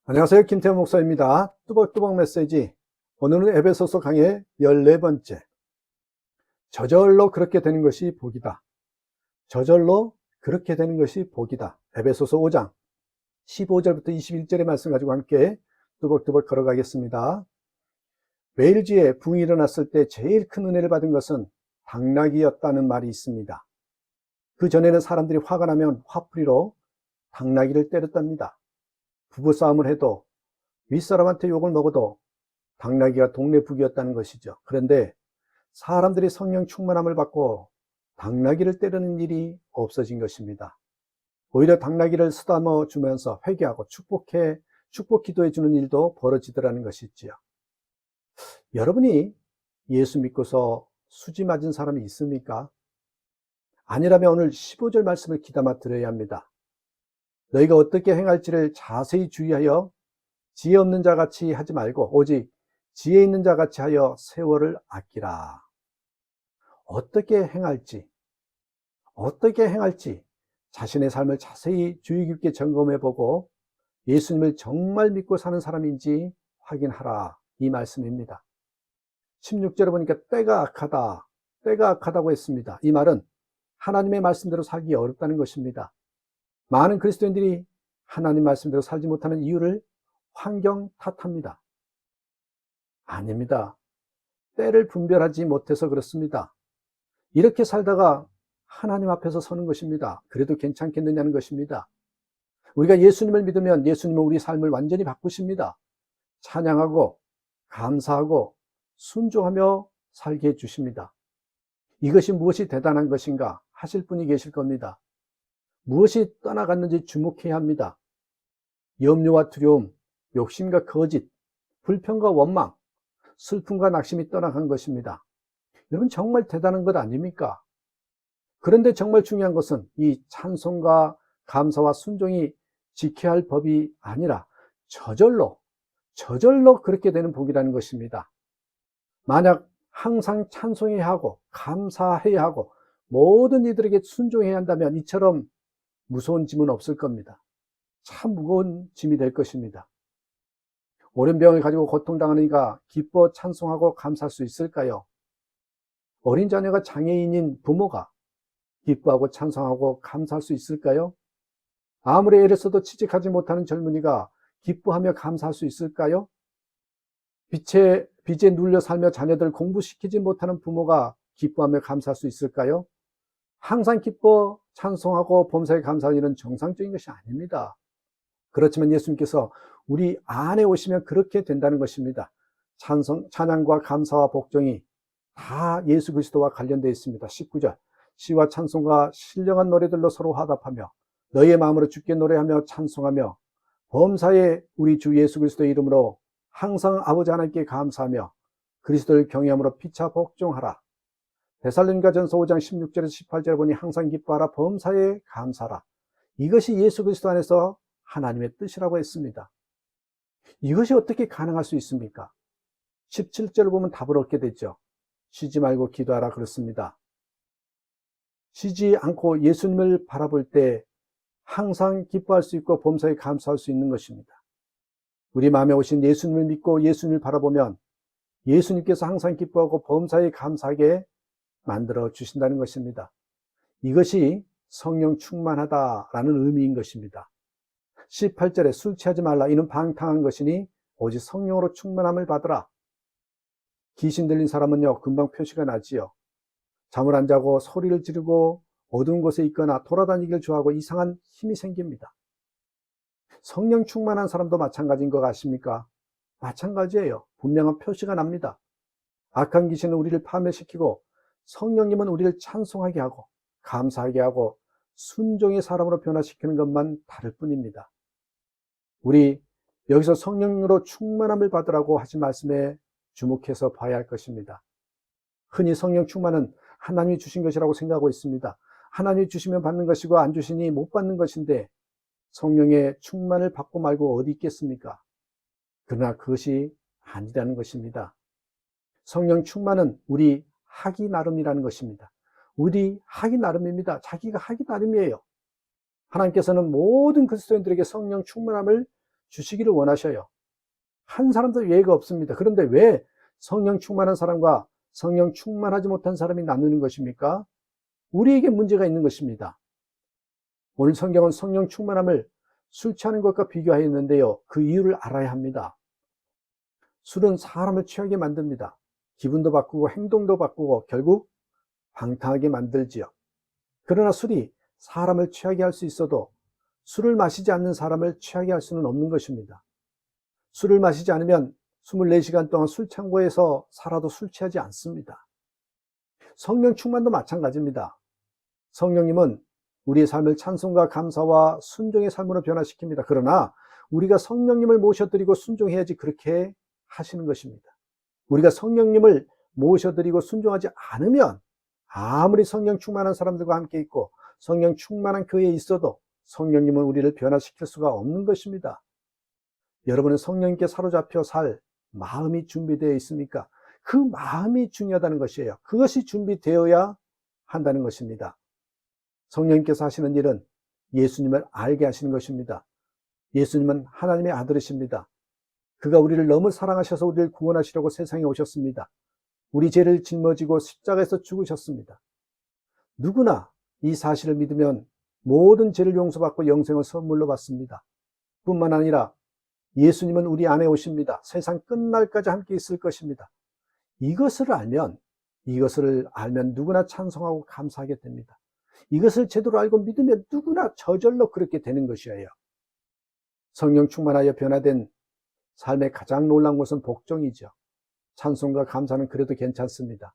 안녕하세요. 김태형 목사입니다. 뚜벅뚜벅 메시지. 오늘은 에베소서 강의 14번째. 저절로 그렇게 되는 것이 복이다. 저절로 그렇게 되는 것이 복이다. 에베소서 5장 15절부터 21절의 말씀 가지고 함께 뚜벅뚜벅 걸어가겠습니다. 웨일즈에 붕이 일어났을 때 제일 큰 은혜를 받은 것은 당나귀였다는 말이 있습니다. 그 전에는 사람들이 화가 나면 화풀이로 당나귀를 때렸답니다. 부부싸움을 해도 윗사람한테 욕을 먹어도 당나귀가 동네 북이었다는 것이죠. 그런데 사람들이 성령 충만함을 받고 당나귀를 때리는 일이 없어진 것입니다. 오히려 당나귀를 쓰다듬어 주면서 회개하고 축복 기도해 주는 일도 벌어지더라는 것이지요. 여러분이 예수 믿고서 수지 맞은 사람이 있습니까? 아니라면 오늘 15절 말씀을 귀담아 들어야 합니다. 너희가 어떻게 행할지를 자세히 주의하여 지혜 없는 자 같이 하지 말고 오직 지혜 있는 자 같이 하여 세월을 아끼라. 어떻게 행할지 자신의 삶을 자세히 주의 깊게 점검해 보고 예수님을 정말 믿고 사는 사람인지 확인하라. 이 말씀입니다. 16절에 보니까 때가 악하다고 했습니다. 이 말은 하나님의 말씀대로 살기 어렵다는 것입니다. 많은 그리스도인들이 하나님 말씀대로 살지 못하는 이유를 환경 탓합니다. 아닙니다. 때를 분별하지 못해서 그렇습니다. 이렇게 살다가 하나님 앞에서 서는 것입니다. 그래도 괜찮겠느냐는 것입니다. 우리가 예수님을 믿으면 예수님은 우리 삶을 완전히 바꾸십니다. 찬양하고 감사하고 순종하며 살게 해주십니다. 이것이 무엇이 대단한 것인가 하실 분이 계실 겁니다. 무엇이 떠나갔는지 주목해야 합니다. 염려와 두려움, 욕심과 거짓, 불평과 원망, 슬픔과 낙심이 떠나간 것입니다. 여러분 정말 대단한 것 아닙니까? 그런데 정말 중요한 것은 이 찬송과 감사와 순종이 지켜야 할 법이 아니라 저절로 그렇게 되는 복이라는 것입니다. 만약 항상 찬송해야 하고 감사해야 하고 모든 이들에게 순종해야 한다면 이처럼 무서운 짐은 없을 겁니다. 참 무거운 짐이 될 것입니다. 오랜 병을 가지고 고통당하는 이가 기뻐 찬송하고 감사할 수 있을까요? 어린 자녀가 장애인인 부모가 기뻐하고 찬송하고 감사할 수 있을까요? 아무리 애를 써도 취직하지 못하는 젊은이가 기뻐하며 감사할 수 있을까요? 빚에 눌려 살며 자녀들 공부시키지 못하는 부모가 기뻐하며 감사할 수 있을까요? 항상 기뻐 찬송하고 범사에 감사하는 일은 정상적인 것이 아닙니다. 그렇지만 예수님께서 우리 안에 오시면 그렇게 된다는 것입니다. 찬양과 감사와 복종이 다 예수 그리스도와 관련되어 있습니다. 19절 시와 찬송과 신령한 노래들로 서로 화답하며 너희의 마음으로 주께 노래하며 찬송하며 범사에 우리 주 예수 그리스도의 이름으로 항상 아버지 하나님께 감사하며 그리스도를 경외함으로 피차 복종하라. 데살로니가전서 5장 16절에서 18절에 보니 항상 기뻐하라 범사에 감사하라. 이것이 예수 그리스도 안에서 하나님의 뜻이라고 했습니다. 이것이 어떻게 가능할 수 있습니까? 17절을 보면 답을 얻게 되죠. 쉬지 말고 기도하라 그렇습니다. 쉬지 않고 예수님을 바라볼 때 항상 기뻐할 수 있고 범사에 감사할 수 있는 것입니다. 우리 마음에 오신 예수님을 믿고 예수님을 바라보면 예수님께서 항상 기뻐하고 범사에 감사하게 만들어 주신다는 것입니다. 이것이 성령 충만하다라는 의미인 것입니다. 18절에 술 취하지 말라 이는 방탕한 것이니 오직 성령으로 충만함을 받으라. 귀신 들린 사람은요 금방 표시가 나지요. 잠을 안 자고 소리를 지르고 어두운 곳에 있거나 돌아다니기를 좋아하고 이상한 힘이 생깁니다. 성령 충만한 사람도 마찬가지인 거 아십니까? 마찬가지예요. 분명한 표시가 납니다. 악한 귀신은 우리를 파멸시키고 성령님은 우리를 찬송하게 하고 감사하게 하고 순종의 사람으로 변화시키는 것만 다를 뿐입니다. 우리 여기서 성령으로 충만함을 받으라고 하신 말씀에 주목해서 봐야 할 것입니다. 흔히 성령 충만은 하나님이 주신 것이라고 생각하고 있습니다. 하나님이 주시면 받는 것이고 안 주시니 못 받는 것인데 성령의 충만을 받고 말고 어디 있겠습니까? 그러나 그것이 아니라는 것입니다. 성령 충만은 우리 하기 나름이라는 것입니다. 우리 하기 나름입니다. 자기가 하기 나름이에요. 하나님께서는 모든 그리스도인들에게 성령 충만함을 주시기를 원하셔요. 한 사람도 예외가 없습니다. 그런데 왜 성령 충만한 사람과 성령 충만하지 못한 사람이 나누는 것입니까? 우리에게 문제가 있는 것입니다. 오늘 성경은 성령 충만함을 술 취하는 것과 비교하였는데요. 그 이유를 알아야 합니다. 술은 사람을 취하게 만듭니다. 기분도 바꾸고 행동도 바꾸고 결국 방탕하게 만들지요. 그러나 술이 사람을 취하게 할 수 있어도 술을 마시지 않는 사람을 취하게 할 수는 없는 것입니다. 술을 마시지 않으면 24시간 동안 술창고에서 살아도 술 취하지 않습니다. 성령 충만도 마찬가지입니다. 성령님은 우리의 삶을 찬송과 감사와 순종의 삶으로 변화시킵니다. 그러나 우리가 성령님을 모셔드리고 순종해야지 그렇게 하시는 것입니다. 우리가 성령님을 모셔드리고 순종하지 않으면 아무리 성령 충만한 사람들과 함께 있고 성령 충만한 교회에 있어도 성령님은 우리를 변화시킬 수가 없는 것입니다. 여러분은 성령님께 사로잡혀 살 마음이 준비되어 있습니까? 그 마음이 중요하다는 것이에요. 그것이 준비되어야 한다는 것입니다. 성령님께서 하시는 일은 예수님을 알게 하시는 것입니다. 예수님은 하나님의 아들이십니다. 그가 우리를 너무 사랑하셔서 우리를 구원하시려고 세상에 오셨습니다. 우리 죄를 짊어지고 십자가에서 죽으셨습니다. 누구나 이 사실을 믿으면 모든 죄를 용서받고 영생을 선물로 받습니다. 뿐만 아니라 예수님은 우리 안에 오십니다. 세상 끝날까지 함께 있을 것입니다. 이것을 알면 누구나 찬송하고 감사하게 됩니다. 이것을 제대로 알고 믿으면 누구나 저절로 그렇게 되는 것이에요. 성령 충만하여 변화된 삶의 가장 놀라운 것은 복종이죠. 찬송과 감사는 그래도 괜찮습니다.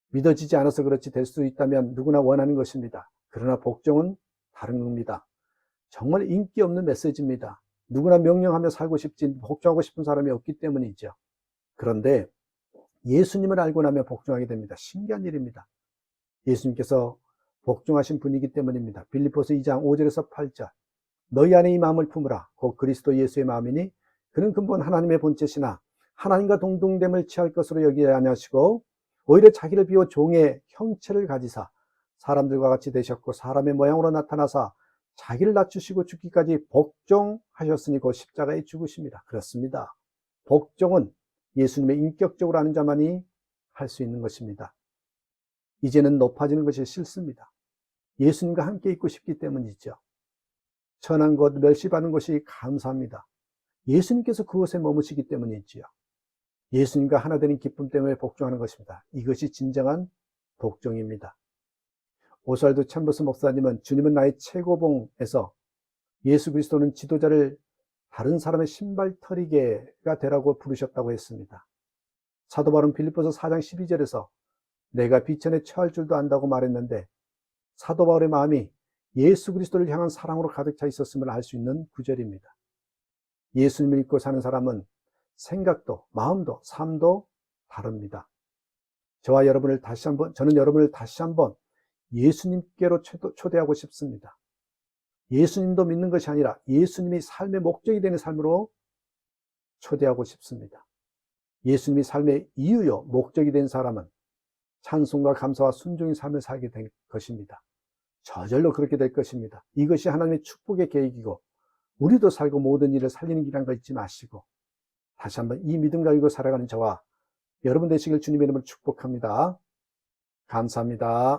믿어지지 않아서 그렇지 될 수 있다면 누구나 원하는 것입니다. 그러나 복종은 다른 겁니다. 정말 인기 없는 메시지입니다. 누구나 명령하며 살고 싶지 복종하고 싶은 사람이 없기 때문이죠. 그런데 예수님을 알고 나면 복종하게 됩니다. 신기한 일입니다. 예수님께서 복종하신 분이기 때문입니다. 빌립보서 2장 5절에서 8절 너희 안에 이 마음을 품으라 곧 그리스도 예수의 마음이니 그는 근본 하나님의 본체시나 하나님과 동등됨을 취할 것으로 여기지 아니하시고 오히려 자기를 비워 종의 형체를 가지사 사람들과 같이 되셨고 사람의 모양으로 나타나사 자기를 낮추시고 죽기까지 복종하셨으니 곧 십자가에 죽으십니다. 그렇습니다. 복종은 예수님의 인격적으로 아는 자만이 할 수 있는 것입니다. 이제는 높아지는 것이 싫습니다. 예수님과 함께 있고 싶기 때문이죠. 천한 것, 멸시받는 것이 감사합니다. 예수님께서 그곳에 머무시기 때문이지요. 예수님과 하나 되는 기쁨 때문에 복종하는 것입니다. 이것이 진정한 복종입니다. 오스왈드 챔버스 목사님은 주님은 나의 최고봉에서 예수 그리스도는 지도자를 다른 사람의 신발털이개가 되라고 부르셨다고 했습니다. 사도 바울은 빌립보서 4장 12절에서 내가 비천에 처할 줄도 안다고 말했는데 사도 바울의 마음이 예수 그리스도를 향한 사랑으로 가득 차 있었음을 알 수 있는 구절입니다. 예수님을 믿고 사는 사람은 생각도 마음도 삶도 다릅니다. 저는 여러분을 다시 한번 예수님께로 초대하고 싶습니다. 예수님도 믿는 것이 아니라 예수님이 삶의 목적이 되는 삶으로 초대하고 싶습니다. 예수님이 삶의 이유요 목적이 된 사람은 찬송과 감사와 순종의 삶을 살게 될 것입니다. 저절로 그렇게 될 것입니다. 이것이 하나님의 축복의 계획이고 우리도 살고 모든 일을 살리는 길이라는 거 잊지 마시고 다시 한번 이 믿음 가지고 살아가는 저와 여러분 되시길 주님의 이름으로 축복합니다. 감사합니다.